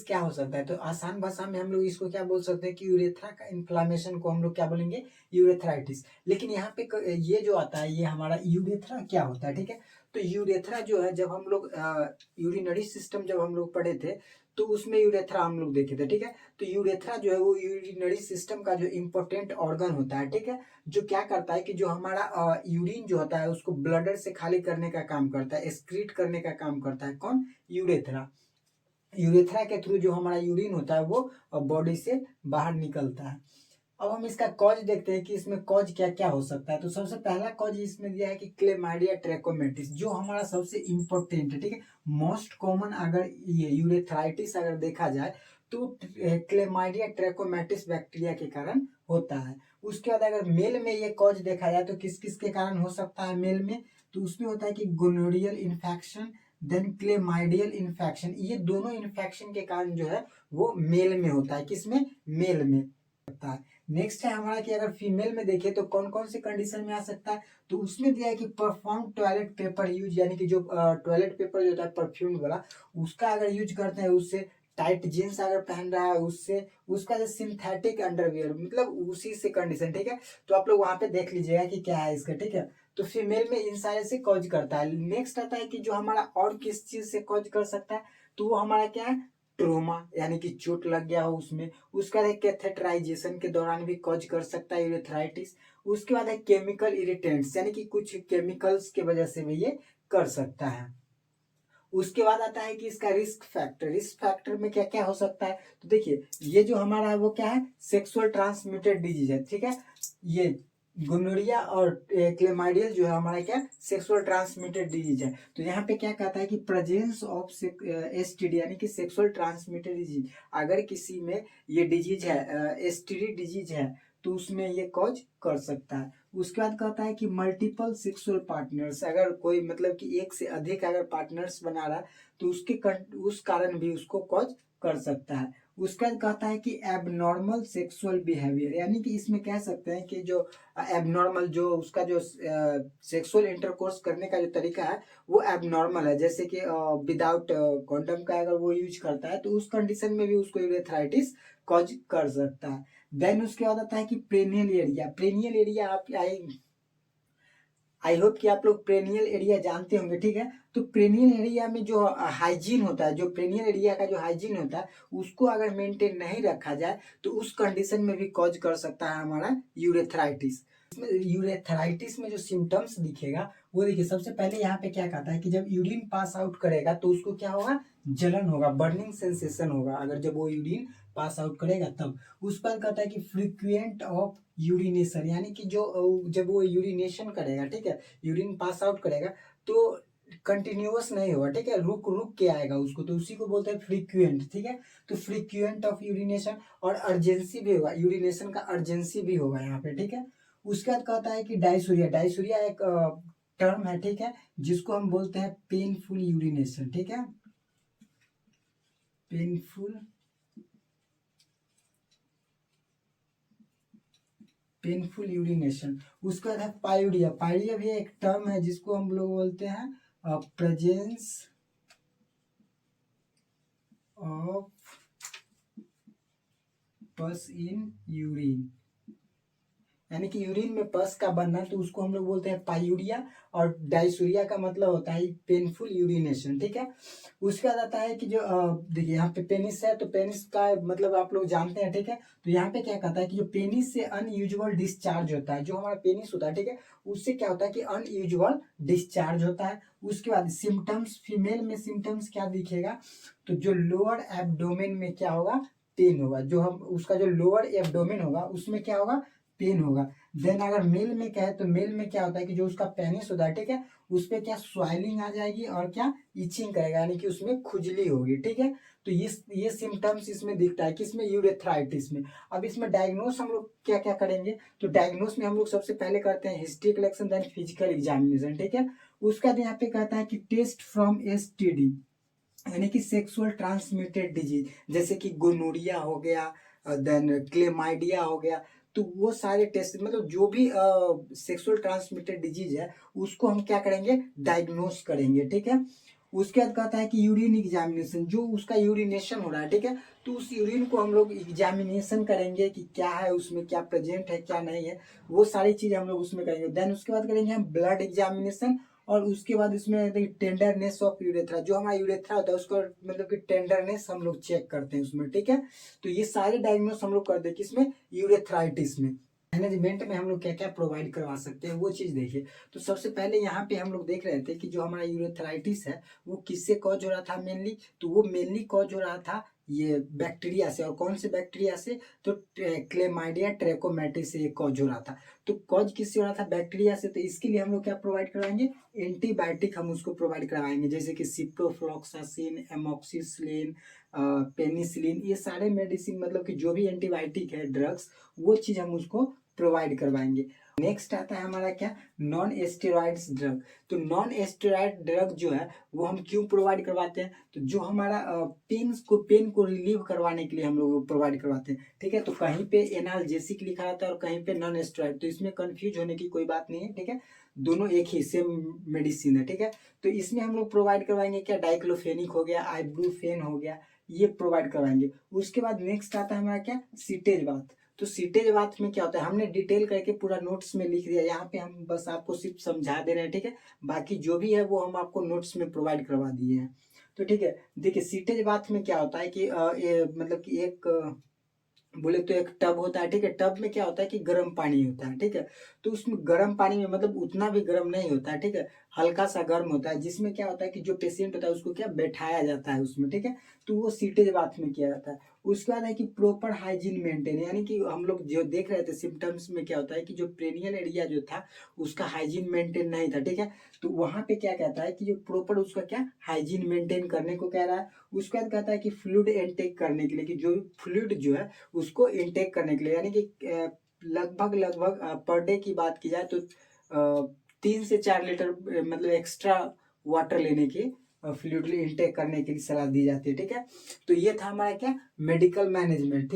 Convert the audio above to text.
क्या हो सकता है? तो आसान भाषा में हम लोग इसको क्या बोल सकते हैं कि यूरेथ्रा का इन्फ्लामेशन को हम लोग क्या बोलेंगे? यूरेथ्राइटिस। लेकिन यहाँ पे ये जो आता है ये हमारा यूरेथ्रा क्या होता है, ठीक है? तो यूरेथ्रा जो है जब हम लोग यूरिनरी सिस्टम जब हम लोग पढ़े थे तो उसमें यूरेथ्रा हम लोग देखे थे, ठीक है? तो यूरेथ्रा जो है वो यूरिनरी सिस्टम का जो इम्पोर्टेंट ऑर्गन होता है, ठीक है? जो क्या करता है कि जो हमारा यूरिन जो होता है उसको ब्लडर से खाली करने का काम करता है, एक्सक्रीट करने का काम करता है। कौन? यूरेथ्रा। यूरेथ्रा के थ्रू जो हमारा यूरिन होता है वो बॉडी से बाहर निकलता है। अब हम इसका कॉज देखते हैं कि इसमें कॉज क्या क्या हो सकता है। तो सबसे पहला कॉज इसमें दिया है कि क्लेमाइडिया ट्रैकोमेटिस, जो हमारा सबसे इम्पोर्टेंट है, ठीक है? मोस्ट कॉमन अगर ये यूरेथ्राइटिस अगर देखा जाए तो क्लेमाइडिया ट्रैकोमेटिस बैक्टीरिया के कारण होता है। उसके बाद अगर मेल में ये कॉज देखा जाए तो किस किस के कारण हो सकता है मेल में? तो उसमें होता है कि gonorrhoeal infection, then chlamydial infection. ये दोनों इन्फेक्शन के कारण जो है वो मेल में होता है। किसमें? मेल में होता है। नेक्स्ट है हमारा कि अगर फीमेल में देखें तो कौन कौन से कंडीशन में आ सकता है? तो उसमें दिया है कि परफॉर्म टॉयलेट पेपर यूज, यानी कि जो टॉयलेट पेपर जो होता है परफ्यूम वाला, उसका अगर यूज करते हैं, उससे टाइट जीन्स अगर पहन रहा है, उससे उसका जो सिंथेटिक अंडरवियर, मतलब उसी से कंडीशन, ठीक है? तो आप लोग वहां पे देख लीजिएगा कि क्या है इसका, ठीक है? तो फीमेल में इन सारे से कॉज करता है। नेक्स्ट आता है कि जो हमारा और किस चीज से कॉज कर सकता है, तो वो हमारा क्या है? ट्रोमा, यानी कि चोट लग गया हो उसमें, उसका है कैथेटराइजेशन के दौरान भी कॉज कर सकता है यूरेथ्राइटिस। उसके बाद है केमिकल इरिटेंट्स, यानी कि कुछ केमिकल्स के वजह से भी ये कर सकता है। उसके बाद आता है कि इसका रिस्क फैक्टर। रिस्क फैक्टर में क्या क्या हो सकता है? तो देखिए ये जो हमारा है वो क्या है? सेक्सुअल ट्रांसमिटेड डिजीज है, ठीक है? ये गोनोरिया और क्लेमाइडियल जो है हमारा क्या? सेक्सुअल ट्रांसमिटेड डिजीज है। तो यहाँ पे क्या कहता है कि प्रेजेंस ऑफ एसटीडी, यानी कि सेक्सुअल ट्रांसमिटेड डिजीज, अगर किसी में ये डिजीज है, एसटीडी डिजीज है, तो उसमें ये कॉज कर सकता है। उसके बाद कहता है कि मल्टीपल सेक्सुअल पार्टनर्स, अगर कोई मतलब कि एक से अधिक अगर पार्टनर्स बना रहा है तो उस कारण भी उसको कॉज कर सकता है। उसके बाद कहता है कि एबनॉर्मल सेक्सुअल बिहेवियर, यानी कि इसमें कह सकते हैं कि जो एबनॉर्मल, जो उसका जो सेक्सुअल इंटरकोर्स करने का जो तरीका है वो एबनॉर्मल है, जैसे कि विदाउट कॉन्डम का अगर वो यूज करता है तो उस कंडीशन में भी उसको यूरेथ्राइटिस कॉज कर सकता है। देन उसके बाद आता है कि प्रेनियल एरिया। प्रेनियल एरिया आप आई होप कि आप लोग प्रेनियल एरिया जानते होंगे, ठीक है? तो प्रेनियल एरिया में जो हाइजीन होता है, जो प्रेनियल एरिया का जो हाइजीन होता है उसको अगर मेंटेन नहीं रखा जाए तो उस कंडीशन में भी कॉज कर सकता है हमारा यूरेथ्राइटिस। इसमें यूरेथ्राइटिस में जो सिम्टम्स दिखेगा वो देखिए, सबसे पहले यहाँ पे क्या कहता है कि जब यूरिन पास आउट करेगा तो उसको क्या होगा? जलन होगा, बर्निंग सेंसेशन होगा, अगर जब वो यूरिन पास आउट करेगा तब। उस पर कहता है कि फ्रीक्वेंट ऑफ यूरिनेशन, यानी कि जो जब वो यूरिनेशन करेगा, ठीक है, यूरिन पास आउट करेगा तो कंटिन्यूअस नहीं होगा, ठीक है, रुक रुक के आएगा उसको, तो उसी को बोलते हैं फ्रीक्वेंट, ठीक है? तो फ्रीक्वेंट ऑफ यूरिनेशन, और अर्जेंसी भी होगा, यूरिनेशन का अर्जेंसी भी होगा यहाँ पे, ठीक है? उसके बाद कहता है कि डायसूरिया। डायसूरिया एक टर्म है, ठीक है, जिसको हम बोलते हैं पेनफुल यूरिनेशन, ठीक है? Painful urination. उसके बाद है पायूरिया। पायूरिया भी एक टर्म है जिसको हम लोग बोलते हैं प्रेजेंस ऑफ पस इन यूरिन, यानी कि यूरिन में पस का बनना, तो उसको हम लोग बोलते हैं पायूरिया। और डायसूरिया का मतलब होता है पेनफुल यूरिनेशन, ठीक है? उसके बाद आता है कि जो देखिए यहाँ पे पेनिस है, तो पेनिस का मतलब आप लोग जानते हैं, ठीक है? तो यहाँ पे क्या कहता है कि जो पेनिस से अनयूजुअल डिस्चार्ज होता है, जो हमारा पेनिस होता है, ठीक है, उससे क्या होता है कि अनयूजुअल डिस्चार्ज होता है। उसके बाद सिम्टम्स, फीमेल में सिम्टम्स क्या दिखेगा? तो जो लोअर एब्डोमेन में क्या होगा? पेन होगा। जो हम उसका जो लोअर एब्डोमेन होगा उसमें क्या होगा? पेन होगा। देन अगर मेल में क्या है, तो मेल में क्या होता है कि जो उसका पेनिस होता है, ठीक है, उस पर क्या स्वाइलिंग आ जाएगी और क्या इचिंग करेगा, यानी कि उसमें खुजली होगी, ठीक है? तो ये सिम्टम्स इसमें दिखता है, किसमें? यूरेथ्राइटिस में। अब इसमें डायग्नोस हम लोग क्या क्या करेंगे? तो डायग्नोस में हम लोग सबसे पहले करते हैं history collection, then physical examination, ठीक है? उसका यहाँ पे कहता है कि टेस्ट फ्रॉम एसटीडी, यानी कि सेक्सुअल ट्रांसमिटेड डिजीज, जैसे कि गोनोरिया हो गया, देन क्लेमाइडिया हो गया, तो वो सारे टेस्ट, मतलब जो भी सेक्सुअल ट्रांसमिटेड डिजीज है उसको हम क्या करेंगे? डायग्नोस करेंगे, ठीक है? उसके बाद कहता है कि यूरिन एग्जामिनेशन, जो उसका यूरिनेशन हो रहा है, ठीक है, तो उस यूरिन को हम लोग एग्जामिनेशन करेंगे कि क्या है उसमें, क्या प्रेजेंट है क्या नहीं है, वो सारी चीज़ हम लोग उसमें करेंगे। देन उसके बाद करेंगे हम ब्लड एग्जामिनेशन, और उसके बाद उसमें टेंडरनेस ऑफ यूरेथ्रा, जो हमारा यूरेथ्रा होता है उसको मतलब कि टेंडरनेस हम लोग चेक करते हैं उसमें, ठीक है। तो ये सारे डायग्नोस हम लोग करते हैं किसमें, यूरेथ्राइटिस में। मैनेजमेंट में हम लोग क्या क्या प्रोवाइड करवा सकते हैं वो चीज़ देखिए। तो सबसे पहले यहाँ पे हम लोग देख रहे थे कि जो हमारा यूरेथ्राइटिस है वो किससे कॉज हो रहा था मेनली, तो वो मेनली कॉज हो रहा था ये बैक्टीरिया से। और कौन से बैक्टीरिया से, तो क्लेमाइडिया ट्रैकोमैटिस से ये कॉज हो रहा था। तो कॉज किससे हो रहा था, बैक्टीरिया से। तो इसके लिए हम लोग क्या प्रोवाइड करवाएंगे, एंटीबायोटिक हम उसको प्रोवाइड करवाएंगे, जैसे कि सिप्रोफ्लॉक्सासिन, एमोक्सिसिलिन, पेनिसिलिन, ये सारे मेडिसिन मतलब कि जो भी एंटीबायोटिक है ड्रग्स, वो चीज़ हम उसको प्रोवाइड करवाएंगे। नेक्स्ट आता है हमारा क्या, नॉन एस्टेरॉइड्स ड्रग। तो नॉन एस्टेरॉइड ड्रग जो है वो हम क्यों प्रोवाइड करवाते हैं, तो जो हमारा पेन को रिलीव करवाने के लिए हम लोग प्रोवाइड करवाते हैं, ठीक है। तो कहीं पे एनाल्जेसिक लिखा रहता है और कहीं पे नॉन एस्टेरॉइड, तो इसमें कंफ्यूज होने की कोई बात नहीं है, ठीक है। दोनों एक ही सेम मेडिसिन है, ठीक है। तो इसमें हम लोग प्रोवाइड करवाएंगे क्या, डाइक्लोफेनिक हो गया, आइब्रूफेन हो गया, ये प्रोवाइड करवाएंगे। उसके बाद नेक्स्ट आता है हमारा क्या, सीटेज बाथ। तो सीटेज बाथ में क्या होता है, हमने डिटेल करके पूरा नोट्स में लिख दिया, यहाँ पे हम बस आपको सिर्फ समझा दे रहे हैं, ठीक है। बाकी जो भी है वो हम आपको नोट्स में प्रोवाइड करवा दिए हैं। तो ठीक है, देखिए सीटेज बाथ में क्या होता है कि ये मतलब कि एक बोले तो एक टब होता है, ठीक है। टब में क्या होता है कि गर्म पानी होता है, ठीक है। तो उसमें गर्म पानी में मतलब उतना भी गर्म नहीं होता है, ठीक है, हल्का सा गर्म होता है, जिसमें क्या होता है कि जो पेशेंट होता है उसको क्या बैठाया जाता है उसमें, ठीक है। तो वो सीटेज बाथ में किया जाता है। उसके बाद है कि प्रॉपर हाइजीन मेंटेन, यानी कि हम लोग जो देख रहे थे सिम्टम्स में क्या होता है कि जो पेरिनियल एरिया जो था उसका हाइजीन मेंटेन नहीं था, ठीक है। तो वहां पे क्या कहता है कि जो प्रॉपर उसका क्या हाइजीन मेंटेन करने को कह रहा है। उसके बाद कहता है कि फ्लूइड इनटेक करने के लिए, कि जो फ्लूइड जो है उसको इनटेक करने के लिए, यानी कि लगभग लगभग पर डे की बात की जाए तो 3 से 4 लीटर मतलब एक्स्ट्रा वाटर लेने की, फ्लूइड इनटेक करने के लिए सलाह दी जाती है, ठीक है। तो ये था हमारा क्या, मेडिकल मैनेजमेंट।